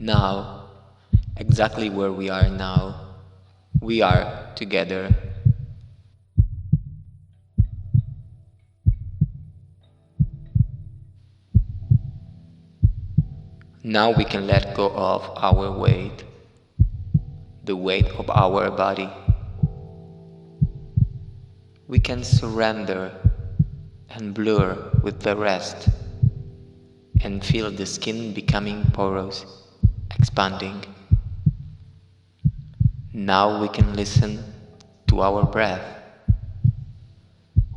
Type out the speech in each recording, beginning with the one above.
Now, exactly where we are now, we are together. Now we can let go of our weight, the weight of our body. We can surrender and blur with the rest and feel the skin becoming porous, expanding. Now we can listen to our breath.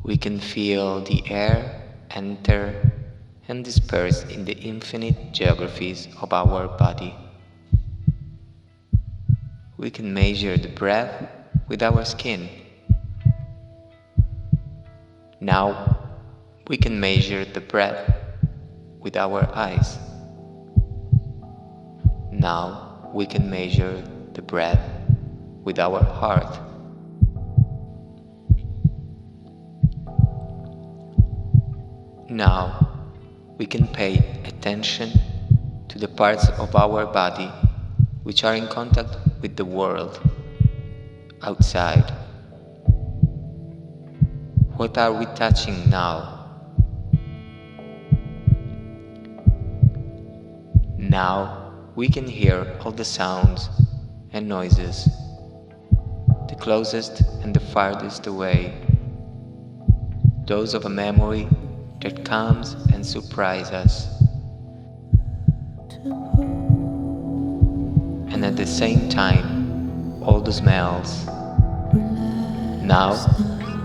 We can feel the air enter and disperse in the infinite geographies of our body. We can measure the breath with our skin. Now we can measure the breath with our eyes. Now we can measure the breath with our heart. Now we can pay attention to the parts of our body which are in contact with the world outside. What are we touching now? Now we can hear all the sounds and noises, the closest and the farthest away, those of a memory that comes and surprises us, and at the same time all the smells. Now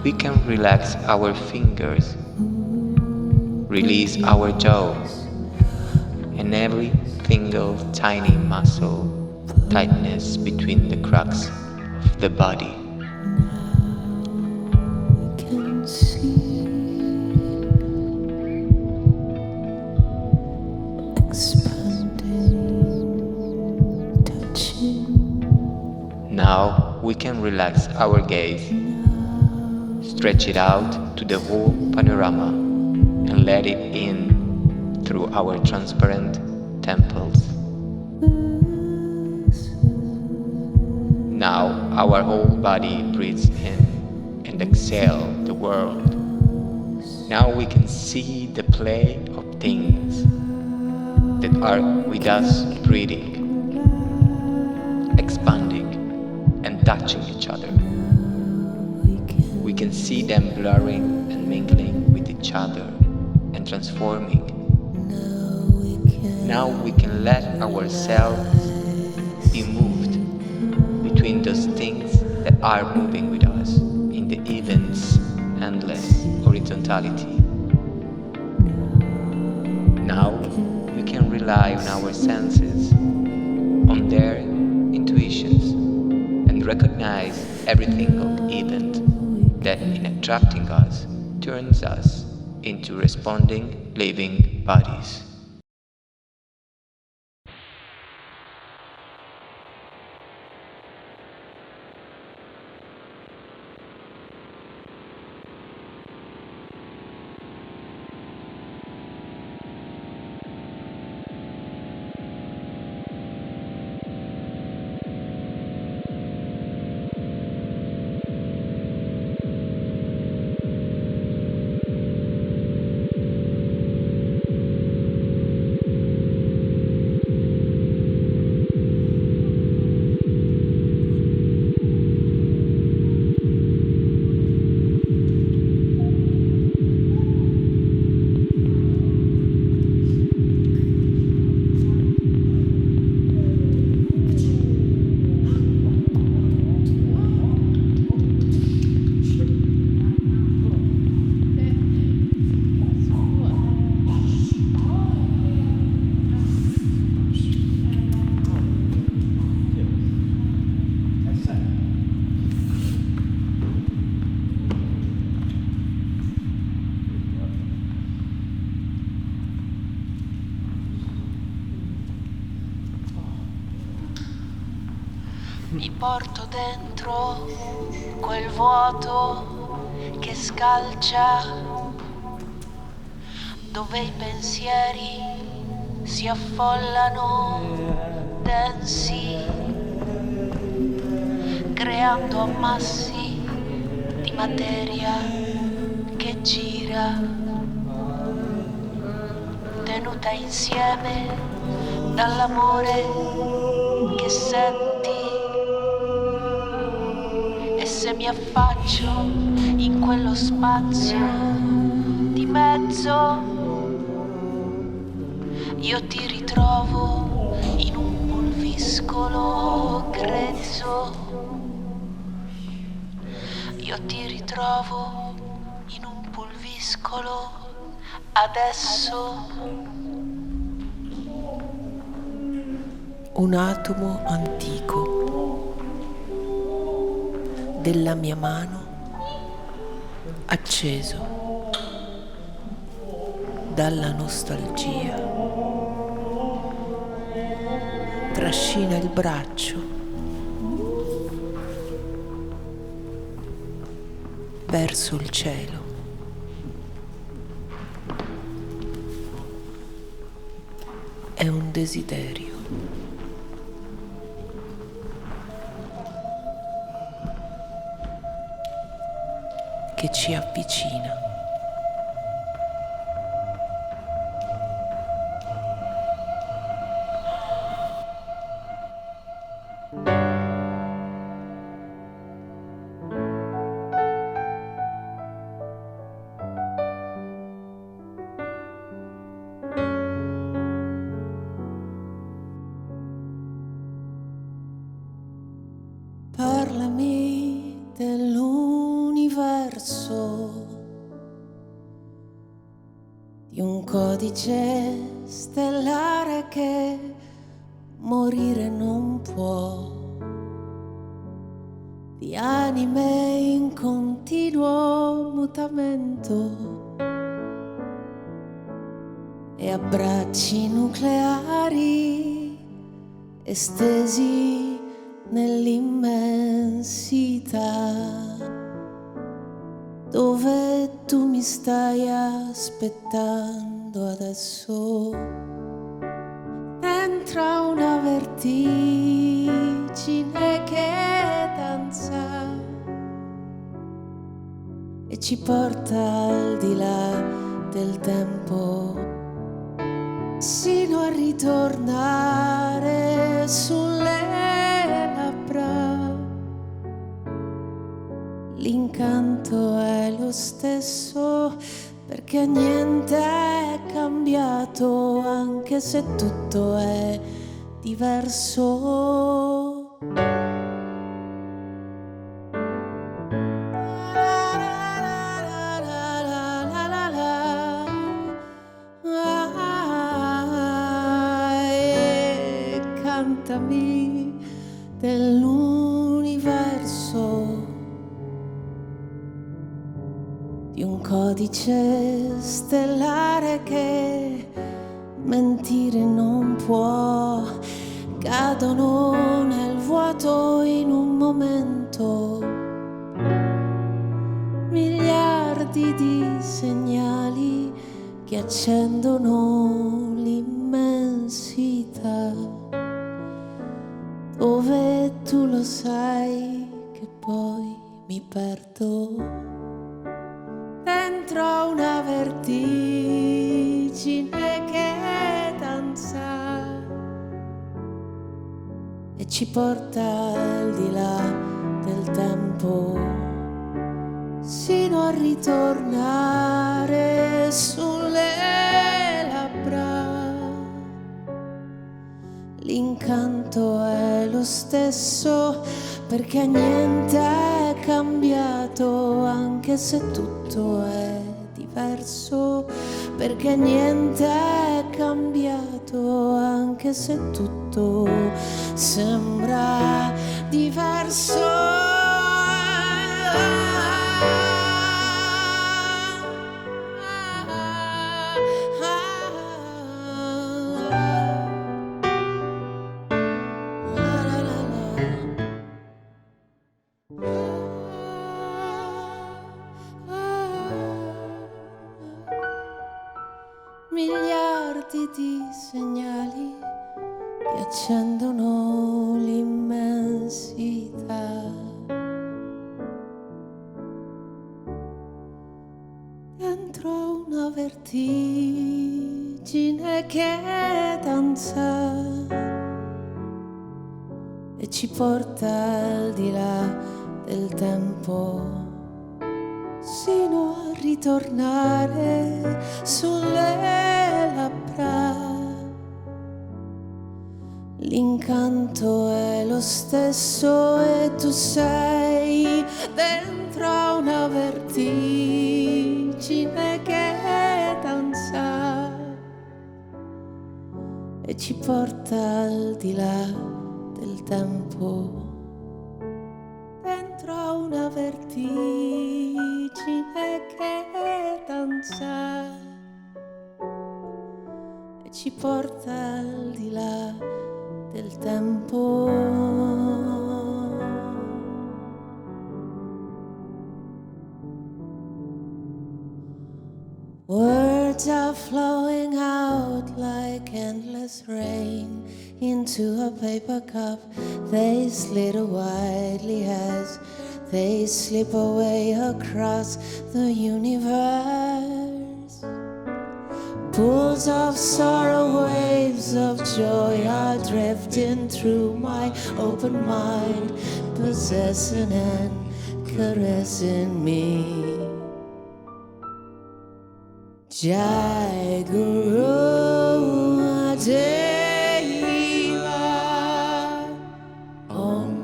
we can relax our fingers, release our jaw, and every single tiny muscle tightness between the cracks of the body. Now we can relax our gaze, stretch it out to the whole panorama, and let it in through our transparent temples. Now our whole body breathes in and exhales the world. Now we can see the play of things that are with us, breathing, expanding and touching each other. We can see them blurring and mingling with each other and transforming. Now we can let ourselves be moved between those things that are moving with us in the event's endless horizontality. Now we can rely on our senses, on their intuitions, and recognize every single event that, in attracting us, turns us into responding living bodies. Mi porto dentro quel vuoto che scalcia, dove i pensieri si affollano densi, creando ammassi di materia che gira, tenuta insieme dall'amore che senti. E se mi affaccio in quello spazio di mezzo, io ti ritrovo in un pulviscolo grezzo. Io ti ritrovo in un pulviscolo adesso. Un atomo antico della mia mano acceso dalla nostalgia trascina il braccio verso il cielo. È un desiderio che ci avvicina. Parlami dell'universo, di un codice stellare che morire non può, di anime in continuo mutamento e abbracci nucleari estesi nell'immensità, dove tu mi stai aspettando adesso, dentro una vertigine che danza e ci porta al di là del tempo, sino a ritornare sulle labbra. L'incanto è lo stesso, perché niente è cambiato, anche se tutto è diverso. Cantami dell'universo, di un codice stellare che mentire non può, cadono nel vuoto in un momento miliardi di segnali che accendono l'immensità, dove tu lo sai che poi mi perdo dentro una vertigine che danza e ci porta al di là del tempo, sino a ritornare sulle labbra. L'incanto è lo stesso, perché niente è cambiato, anche se tutto è diverso, perché niente è cambiato, anche se tutto sembra diverso. Miliardi di segnali che accendono l'immensità. Dentro una vertigine che danza e ci porta al di là del tempo, sino a ritornare sulle labbra. L'incanto è lo stesso e tu sei dentro a una vertigine che danza e ci porta al di là del tempo. Dentro a una vertigine che danza e ci porta al di là del tempo. Words are flowing out like endless rain into a paper cup. They slither widely as they slip away across the universe. Pools of sorrow, waves of joy are drifting through my open mind, possessing and caressing me. Jai Guru Deva Om.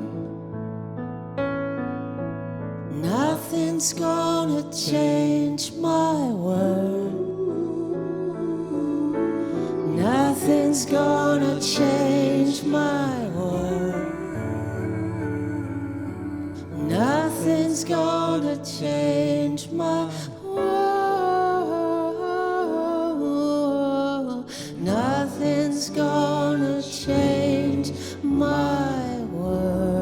Nothing's gonna change my world. Nothing's gonna change my world. Nothing's gonna change my world. Nothing's gonna change my world.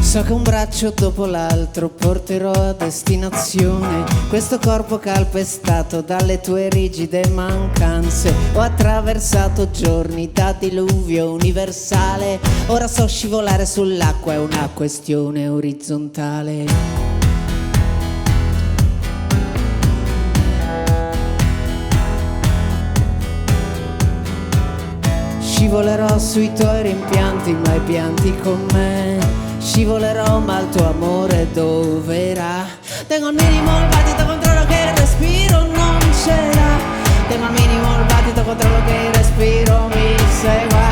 So che un braccio dopo l'altro porterò a destinazione questo corpo calpestato dalle tue rigide mancanze. Ho attraversato giorni da diluvio universale, ora so scivolare sull'acqua, è una questione orizzontale. Scivolerò sui tuoi rimpianti, ma i pianti con me. Scivolerò ma il tuo amore dove era? Tengo al minimo il battito, controllo che il respiro non c'era. Tengo al minimo il battito, controllo che il respiro mi segua.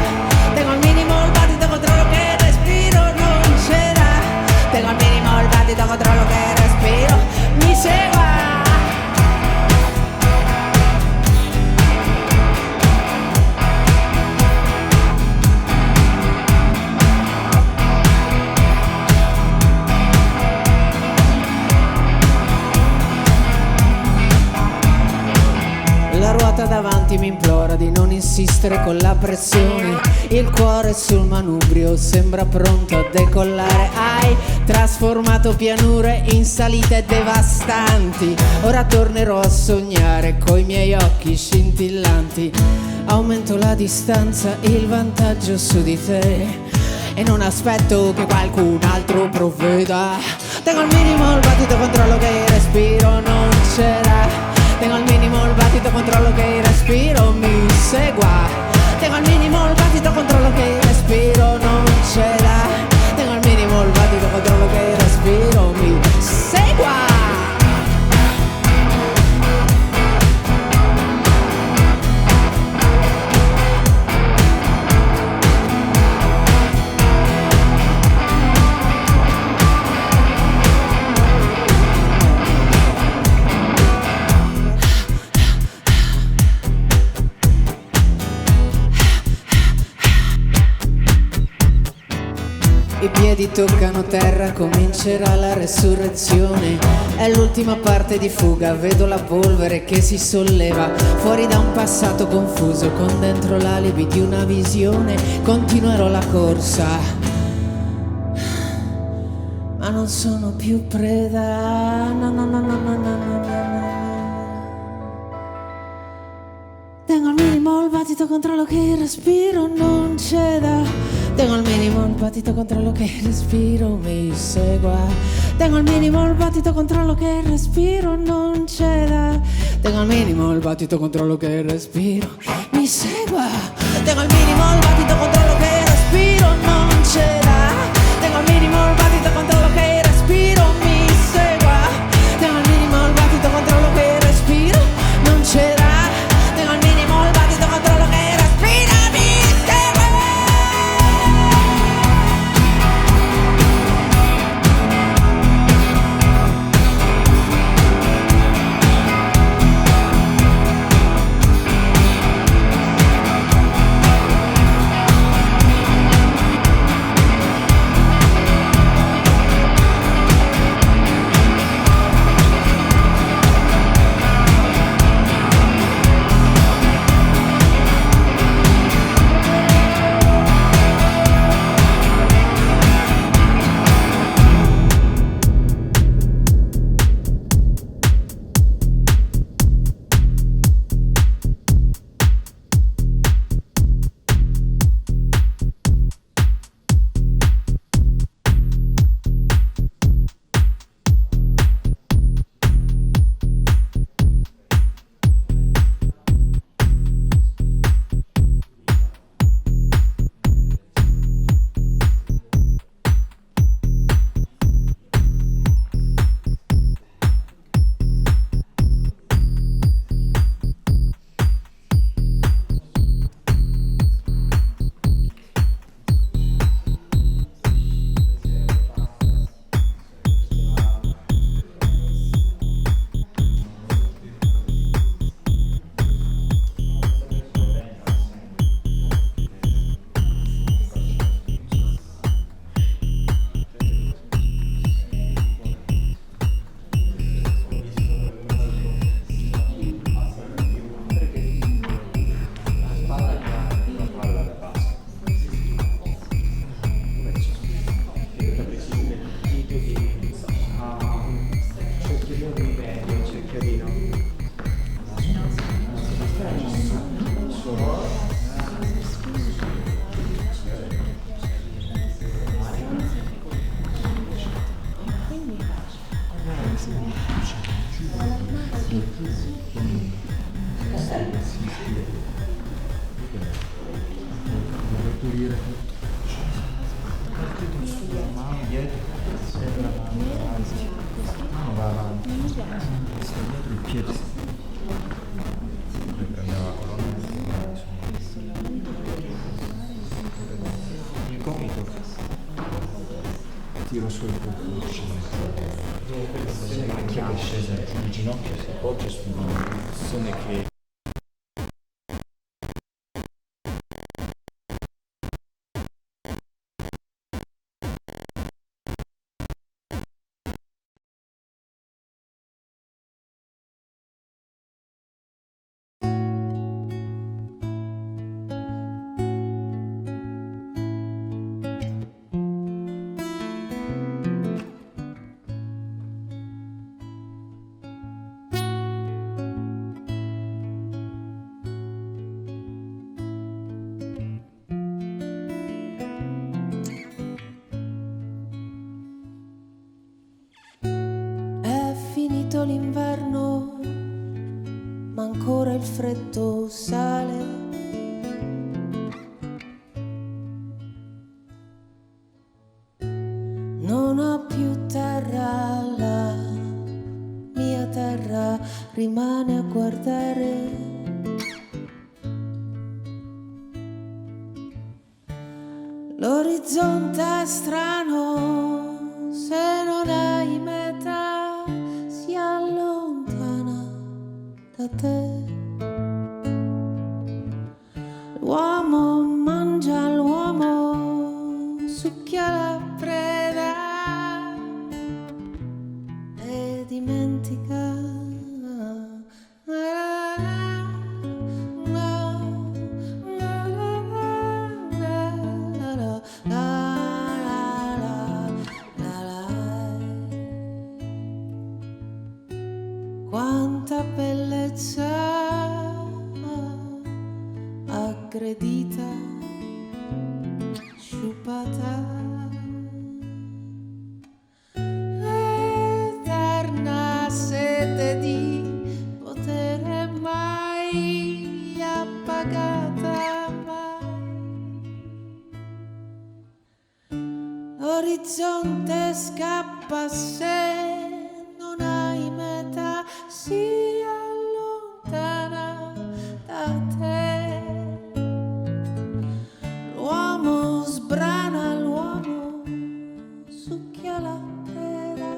Tengo al minimo il battito, controllo che il respiro non c'era. Tengo al minimo il battito, controllo che il respiro mi segua. La ruota davanti mi implora di non insistere con la pressione. Il cuore sul manubrio sembra pronto a decollare. Hai trasformato pianure in salite devastanti. Ora tornerò a sognare coi miei occhi scintillanti. Aumento la distanza, il vantaggio su di te, e non aspetto che qualcun altro provveda. Tengo al minimo il battito, controllo che il respiro non c'era. Tengo al minimo il battito, controllo che il respiro mi segua. Tengo al minimo toccano terra, comincerà la resurrezione. È l'ultima parte di fuga, vedo la polvere che si solleva fuori da un passato confuso, con dentro l'alibi di una visione. Continuerò la corsa, ma non sono più preda. No, no, no, no, no, no, no, no. Tengo al minimo il battito, controllo che il respiro non ceda. Tengo al minimo il battito, controllo che il respiro mi segua. Tengo al minimo il battito, controllo che il respiro non ceda. Tengo al minimo il battito, controllo che il respiro mi segua. Tengo al minimo il battito, controllo che il respiro non ceda. Tengo al minimo il battito, controllo che il respiro mi segua. Tengo al minimo il battito, controllo che il respiro non ceda. Tengo al minimo il battito, controllo che il respiro mi segua. Tiro sul percuscino. La macchina che scesa giù di ginocchio si appoggia su una posizione che l'inverno, ma ancora il freddo sale. Non ho più terra, la mia terra rimane a guardare. L'orizzonte è strano, se non hai meta si allontana da te. L'uomo mangia l'uomo, succhia la preda. dimentica. Quanta bellezza aggredita, sciupata, eterna sete di potere mai appagata, mai. L'orizzonte scappa se non hai meta, si allontana da te. L'uomo sbrana, l'uomo succhia la preda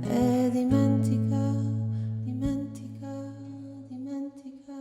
e dimentica, dimentica, dimentica.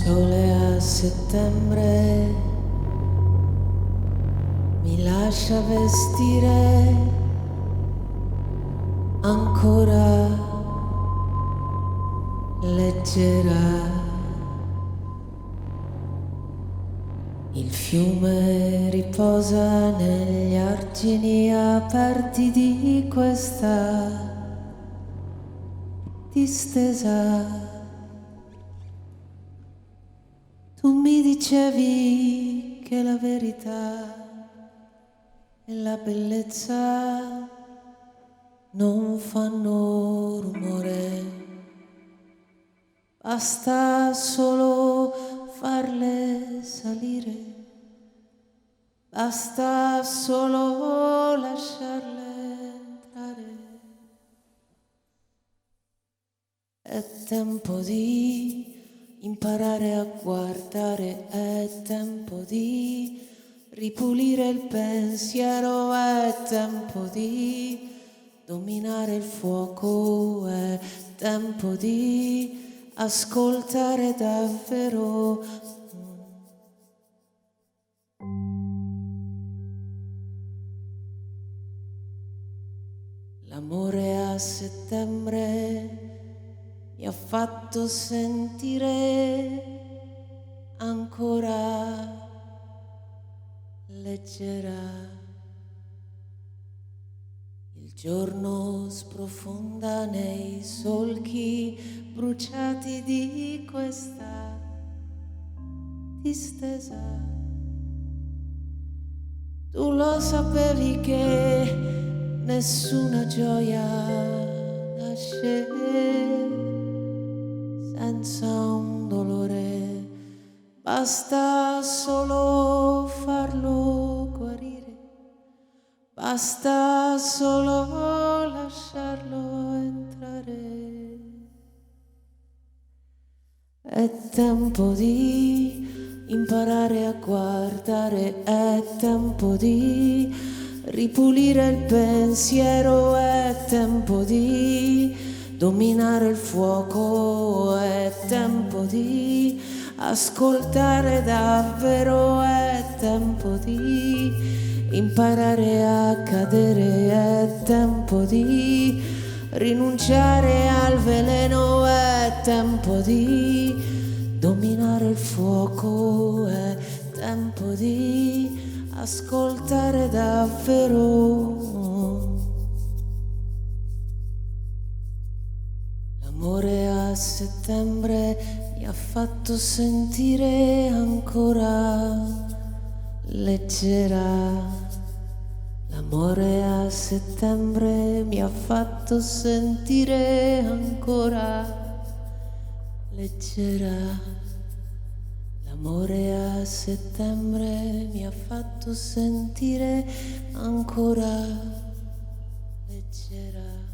sole a settembre mi lascia vestire ancora leggera. Il fiume riposa negli argini aperti di questa distesa. Tu mi dicevi che la verità e la bellezza non fanno rumore, basta solo farle salire, basta solo lasciarle entrare. È tempo di imparare a guardare, è tempo di ripulire il pensiero, è tempo di dominare il fuoco, è tempo di ascoltare davvero. L'amore a settembre mi ha fatto sentire ancora leggera. Il giorno sprofonda nei solchi bruciati di questa distesa. Tu lo sapevi che nessuna gioia nasce senza un dolore, basta solo farlo guarire, basta solo lasciarlo entrare. È tempo di imparare a guardare, è tempo di ripulire il pensiero, è tempo di dominare il fuoco, è tempo di ascoltare davvero, è tempo di imparare a cadere, è tempo di rinunciare al veleno, è tempo di dominare il fuoco, è tempo di ascoltare davvero. L'amore a settembre mi ha fatto sentire ancora leggera. L'amore a settembre mi ha fatto sentire ancora leggera. L'amore a settembre mi ha fatto sentire ancora leggera.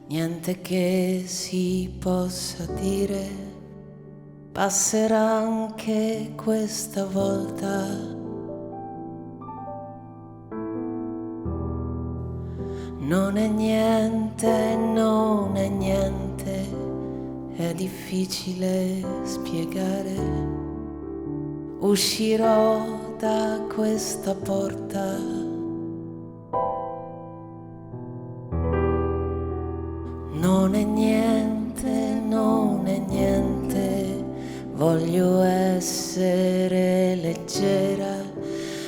Niente che si possa dire, passerà anche questa volta. Non è niente, non è niente, è difficile spiegare. Uscirò da questa porta. Non è niente, non è niente, voglio essere leggera.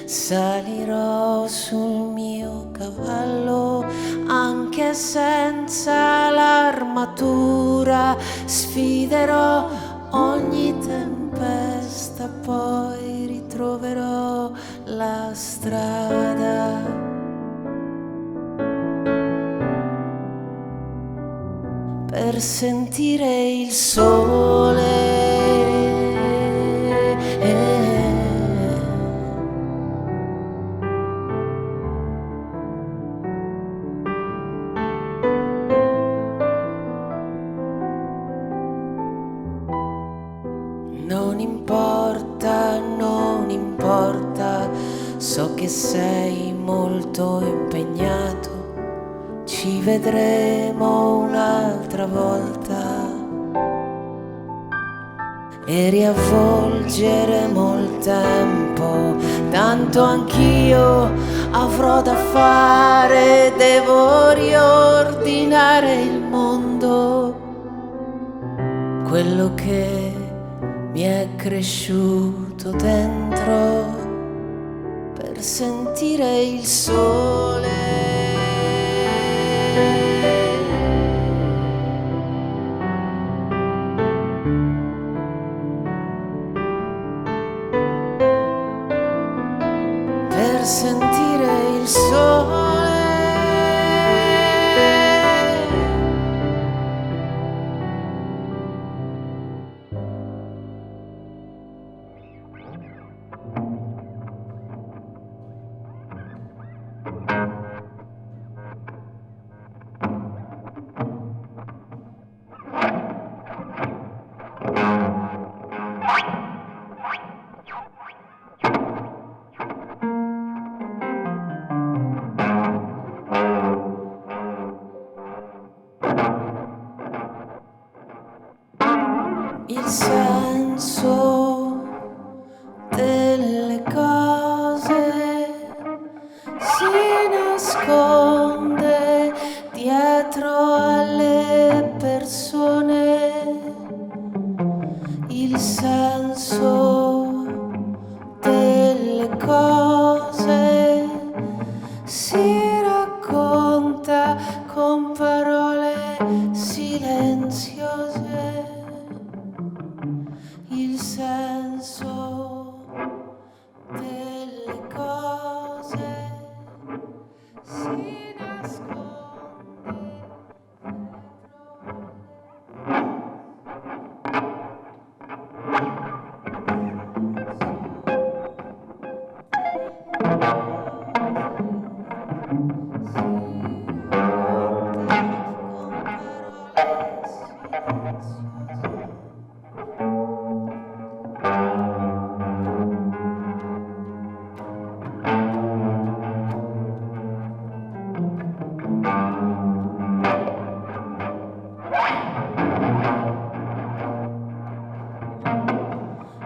Salirò sul mio cavallo anche senza l'armatura. Sfiderò ogni tempesta, poi ritroverò la strada. Per sentire il sole. Non importa, non importa, so che sei molto impegnato, ci vedremo un'altra volta e riavvolgeremo il tempo, tanto anch'io avrò da fare, devo riordinare il mondo, quello che mi è cresciuto dentro, per sentire il sole. Per sentire il sole. Il senso delle cose si nasconde dietro alle persone. Il senso delle cose si racconta con parole silenziose. Il senso delle cose si nasconde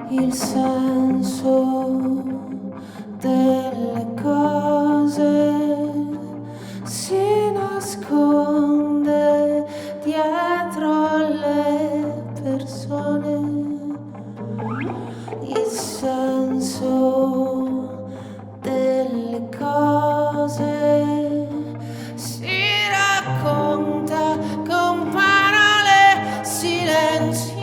il senso delle cose si nasconde dietro alle persone. Il senso delle cose si racconta con parole silenziose.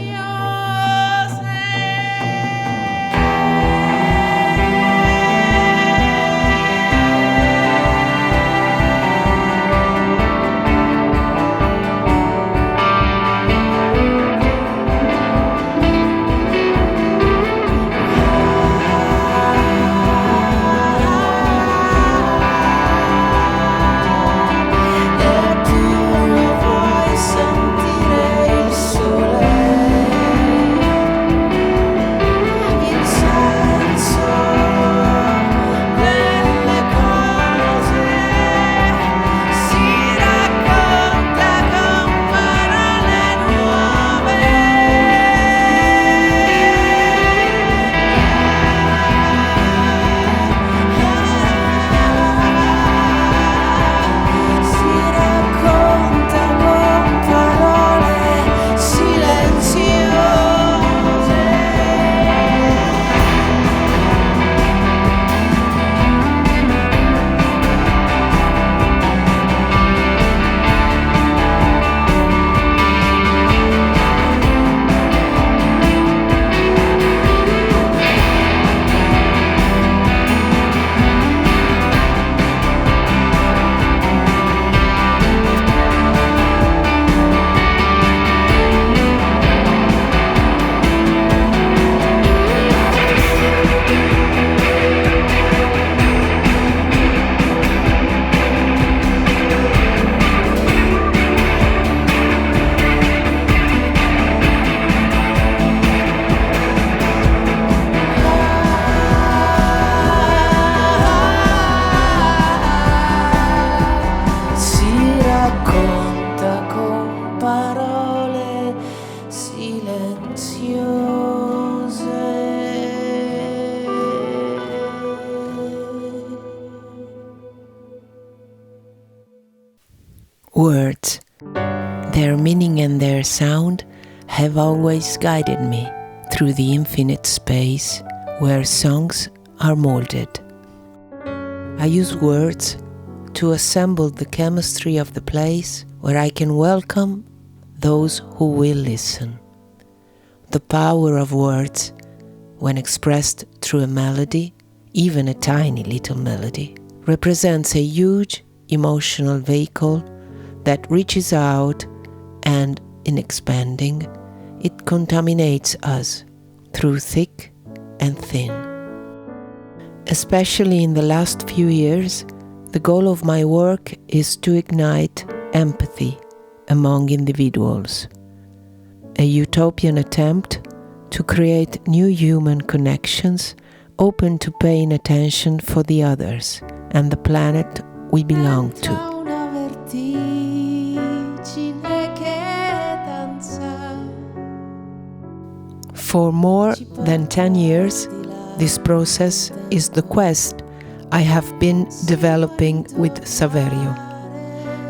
Words, their meaning and their sound have always guided me through the infinite space where songs are molded. I use words to assemble the chemistry of the place where I can welcome those who will listen. The power of words, when expressed through a melody, even a tiny little melody, represents a huge emotional vehicle that reaches out and, in expanding, it contaminates us through thick and thin. Especially in the last few years, the goal of my work is to ignite empathy among individuals, a utopian attempt to create new human connections open to paying attention for the others and the planet we belong to. For more than 10 years, this process is the quest I have been developing with Saverio,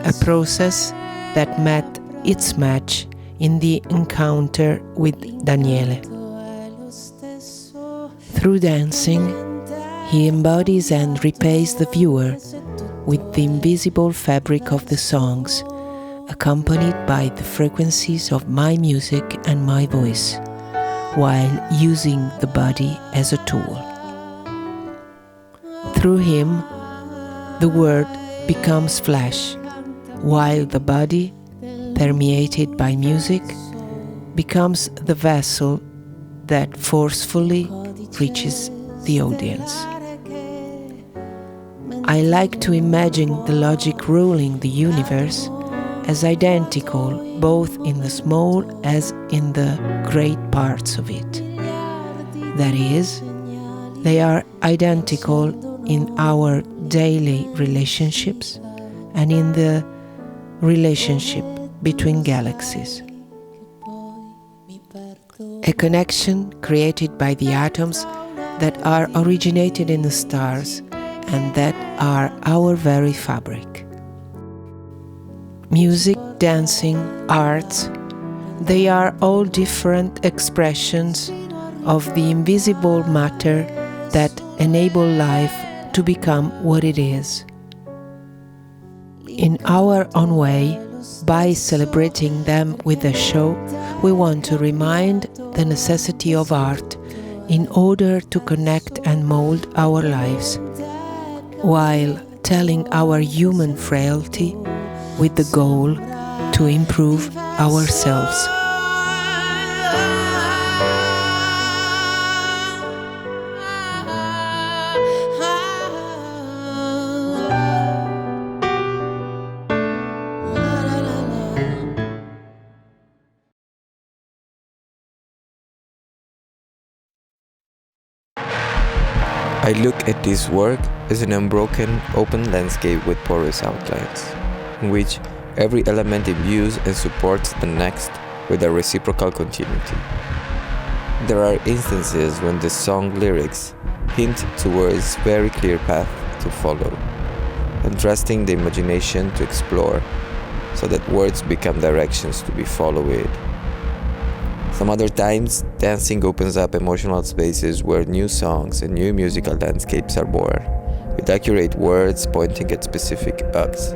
a process that met its match in the encounter with Daniele. Through dancing, he embodies and repays the viewer with the invisible fabric of the songs, accompanied by the frequencies of my music and my voice, while using the body as a tool. Through him, the word becomes flesh, while the body, permeated by music, becomes the vessel that forcefully reaches the audience. I like to imagine the logic ruling the universe as identical both in the small as in the great parts of it. That is, they are identical in our daily relationships and in the relationship between galaxies. A connection created by the atoms that are originated in the stars and that are our very fabric. Music, dancing, arts, they are all different expressions of the invisible matter that enable life to become what it is. In our own way, by celebrating them with a show, we want to remind the necessity of art in order to connect and mold our lives, while telling our human frailty with the goal to improve ourselves. I look at this work as an unbroken, open landscape with porous outlines, in which every element imbues and supports the next with a reciprocal continuity. There are instances when the song lyrics hint towards very clear path to follow, entrusting the imagination to explore, so that words become directions to be followed. Some other times, dancing opens up emotional spaces where new songs and new musical landscapes are born, with accurate words pointing at specific acts.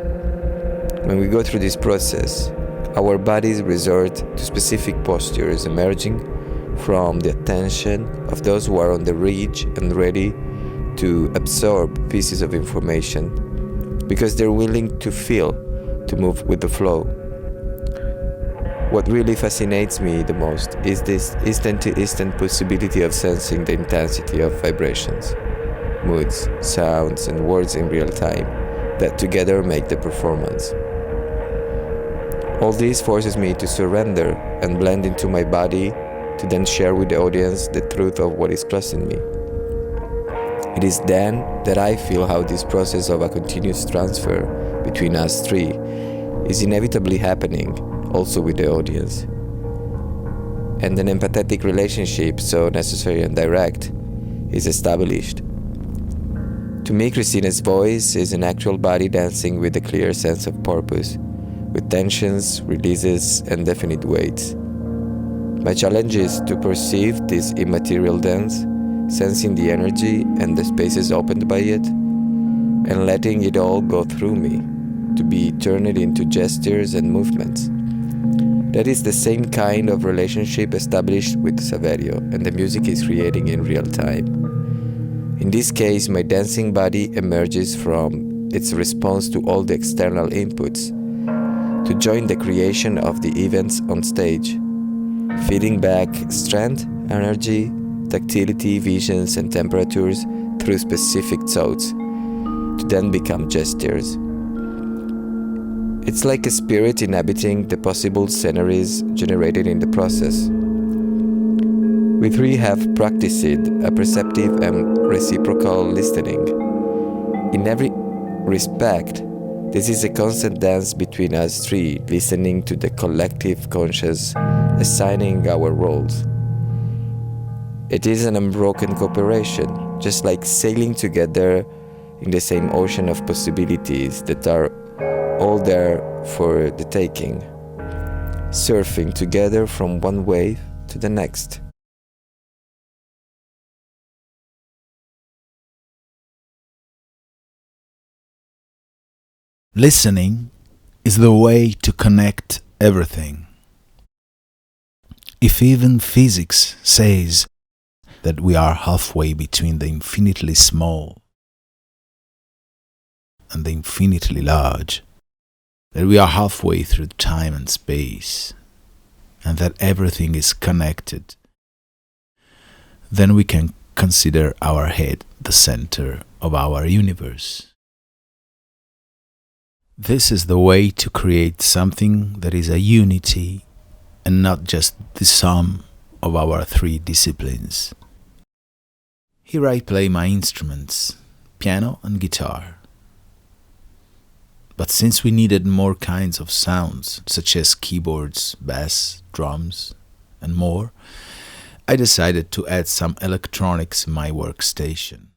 When we go through this process, our bodies resort to specific postures emerging from the attention of those who are on the ridge and ready to absorb pieces of information, because they're willing to feel, to move with the flow. What really fascinates me the most is this instant-to-instant possibility of sensing the intensity of vibrations, moods, sounds, and words in real time that together make the performance. All this forces me to surrender and blend into my body to then share with the audience the truth of what is crossing me. It is then that I feel how this process of a continuous transfer between us three is inevitably happening also with the audience. And an empathetic relationship, so necessary and direct, is established. To me, Cristina's voice is an actual body dancing with a clear sense of purpose, with tensions, releases, and definite weights. My challenge is to perceive this immaterial dance, sensing the energy and the spaces opened by it, and letting it all go through me, to be turned into gestures and movements. That is the same kind of relationship established with Saverio and the music he's creating in real time. In this case, my dancing body emerges from its response to all the external inputs, to join the creation of the events on stage, feeding back strength, energy, tactility, visions, and temperatures through specific thoughts, to then become gestures. It's like a spirit inhabiting the possible sceneries generated in the process. We three have practiced a perceptive and reciprocal listening. In every respect, this is a constant dance between us three, listening to the collective conscious, assigning our roles. It is an unbroken cooperation, just like sailing together in the same ocean of possibilities that are all there for the taking, surfing together from one wave to the next. Listening is the way to connect everything. If even physics says that we are halfway between the infinitely small and the infinitely large, that we are halfway through time and space, and that everything is connected, then we can consider our head the center of our universe. This is the way to create something that is a unity and not just the sum of our three disciplines. Here I play my instruments, piano and guitar. But since we needed more kinds of sounds, such as keyboards, bass, drums, and more, I decided to add some electronics in my workstation.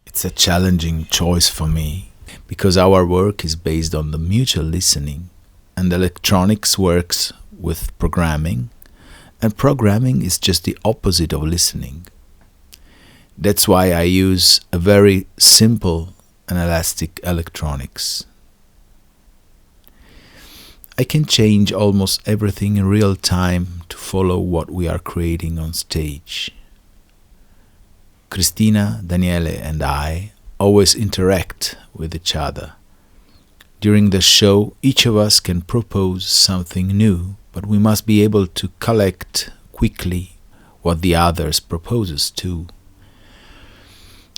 It's a challenging choice for me, because our work is based on the mutual listening, and electronics works with programming, and programming is just the opposite of listening. That's why I use a very simple and elastic electronics. I can change almost everything in real time to follow what we are creating on stage. Cristina, Daniele, and I always interact with each other. During the show, each of us can propose something new, but we must be able to collect quickly what the others proposes too.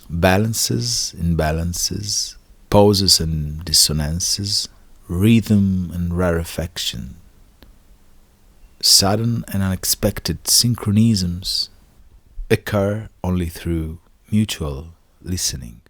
Balances, imbalances, pauses and dissonances, rhythm and rarefaction, sudden and unexpected synchronisms occur only through mutual listening.